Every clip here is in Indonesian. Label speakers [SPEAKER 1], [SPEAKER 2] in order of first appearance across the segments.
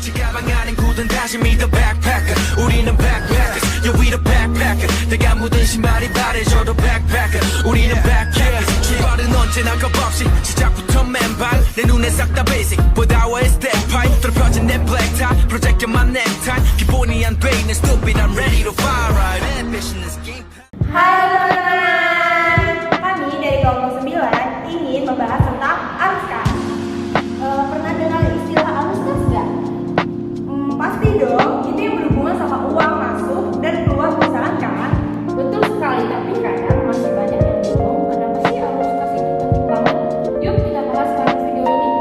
[SPEAKER 1] 지가방 안엔 굳은 다짐이 더 backpacker 우리는 backpackers yeah we the backpacker 내가 묻은 신발이 바래져도 backpacker 우리는 backpackers 출발은 언제나 겁없이 시작부터 맨발 내 눈에 싹 다 basic 보다와의 step pipe 뚫어펴진 내 black tie 프로젝트만 넥타이 기본이 안 돼 있는 stupid I'm ready to fire right ambition is game.
[SPEAKER 2] Hai teman-teman, kami dari kelompok 9 ingin membahas tentang arus kas. Pernah dengar istilah arus kas nggak? Pasti dong, itu yang berhubungan sama uang masuk dan keluar perusahaan kan?
[SPEAKER 3] Betul sekali, tapi kadang masih banyak yang bingung kenapa sih arus kas itu penting banget. Yuk kita bahas pada video ini.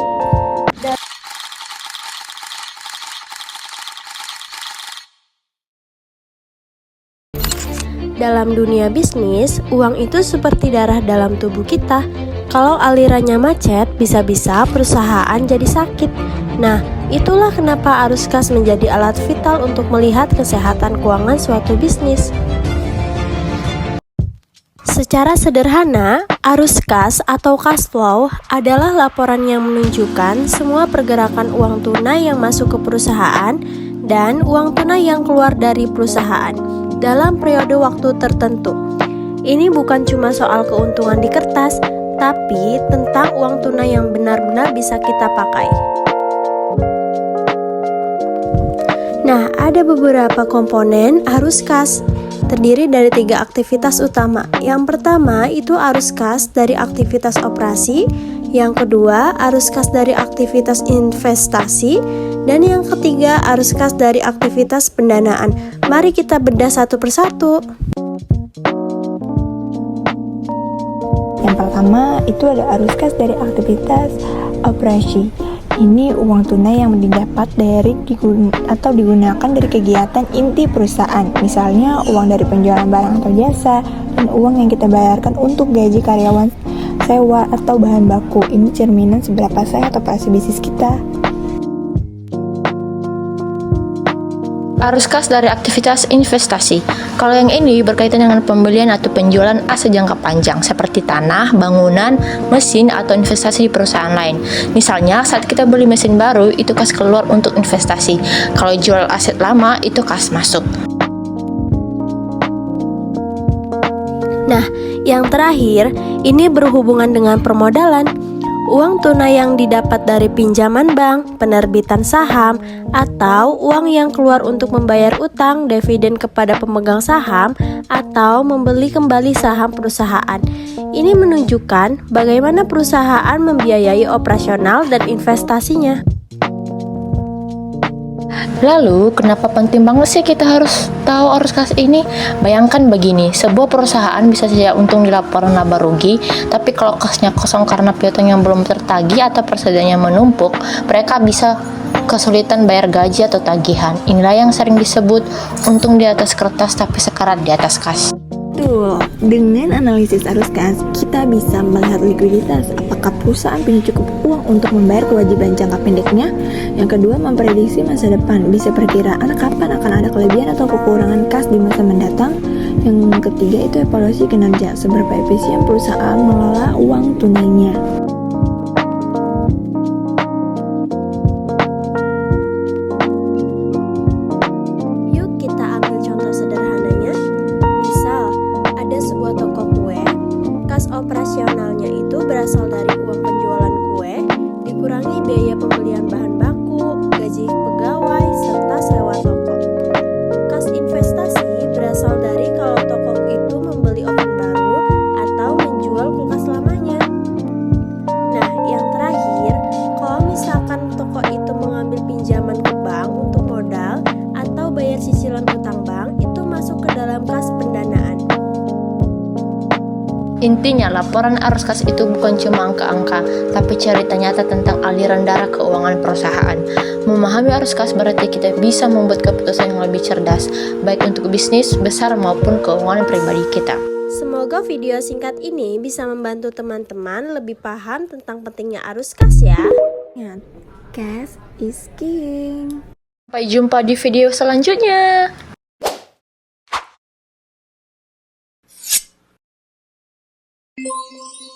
[SPEAKER 4] Dalam dunia bisnis, uang itu seperti darah dalam tubuh kita. Kalau alirannya macet, bisa-bisa perusahaan jadi sakit. Nah, itulah kenapa arus kas menjadi alat vital untuk melihat kesehatan keuangan suatu bisnis. Secara sederhana, arus kas atau cash flow adalah laporan yang menunjukkan semua pergerakan uang tunai yang masuk ke perusahaan dan uang tunai yang keluar dari perusahaan dalam periode waktu tertentu. Ini bukan cuma soal keuntungan di kertas, tapi tentang uang tunai yang benar-benar bisa kita pakai. Nah, ada beberapa komponen arus kas. Terdiri dari 3 aktivitas utama. Yang pertama itu arus kas dari aktivitas operasi, yang kedua arus kas dari aktivitas investasi, dan yang ketiga arus kas dari aktivitas pendanaan. Mari kita bedah satu persatu.
[SPEAKER 5] Yang pertama itu ada arus kas dari aktivitas operasi. Ini uang tunai yang didapat dari atau digunakan dari kegiatan inti perusahaan. Misalnya uang dari penjualan barang atau jasa dan uang yang kita bayarkan untuk gaji karyawan, sewa atau bahan baku. Ini cerminan seberapa sehat operasi bisnis kita.
[SPEAKER 6] Arus kas dari aktivitas investasi. Kalau yang ini berkaitan dengan pembelian atau penjualan aset jangka panjang seperti tanah, bangunan, mesin, atau investasi di perusahaan lain. Misalnya saat kita beli mesin baru, itu kas keluar untuk investasi. Kalau jual aset lama, itu kas masuk.
[SPEAKER 4] Nah, yang terakhir, ini berhubungan dengan permodalan. Uang tunai yang didapat dari pinjaman bank, penerbitan saham, atau uang yang keluar untuk membayar utang, dividen kepada pemegang saham, atau membeli kembali saham perusahaan. Ini menunjukkan bagaimana perusahaan membiayai operasional dan investasinya.
[SPEAKER 6] Lalu, kenapa penting banget sih kita harus tahu arus kas ini? Bayangkan begini, sebuah perusahaan bisa saja untung di laporan laba rugi, tapi kalau kasnya kosong karena piutang yang belum tertagih atau persediaannya menumpuk, mereka bisa kesulitan bayar gaji atau tagihan. Inilah yang sering disebut untung di atas kertas tapi sekarat di atas kas.
[SPEAKER 5] Betul, dengan analisis arus kas, kita bisa melihat likuiditas, apakah perusahaan punya cukup uang untuk membayar kewajiban jangka pendeknya. Yang kedua, memprediksi masa depan, bisa perkiraan kapan akan ada kelebihan atau kekurangan kas di masa mendatang. Yang ketiga itu evaluasi kinerja, seberapa efisien perusahaan mengelola uang tunainya.
[SPEAKER 4] Yuk kita ambil contoh sederhananya. Misal, ada sebuah toko kue, kas operasionalnya itu berasal dari uang penjualan kue, dikurangi biaya pembelian bahan baku, gaji pegawai, serta sewa toko. Kas investasi berasal dari kalau toko itu membeli oven baru atau menjual kulkas lamanya. Nah, yang terakhir, kalau misalkan toko itu mengambil pinjaman ke bank untuk modal atau bayar cicilan utang bank, itu masuk ke dalam kas pendanaan.
[SPEAKER 6] Intinya, laporan arus kas itu bukan cuma angka-angka, tapi cerita nyata tentang aliran darah keuangan perusahaan. Memahami arus kas berarti kita bisa membuat keputusan yang lebih cerdas, baik untuk bisnis besar maupun keuangan pribadi kita.
[SPEAKER 4] Semoga video singkat ini bisa membantu teman-teman lebih paham tentang pentingnya arus kas ya.
[SPEAKER 5] Ingat, cash is king.
[SPEAKER 6] Sampai jumpa di video selanjutnya.
[SPEAKER 1] Thank you.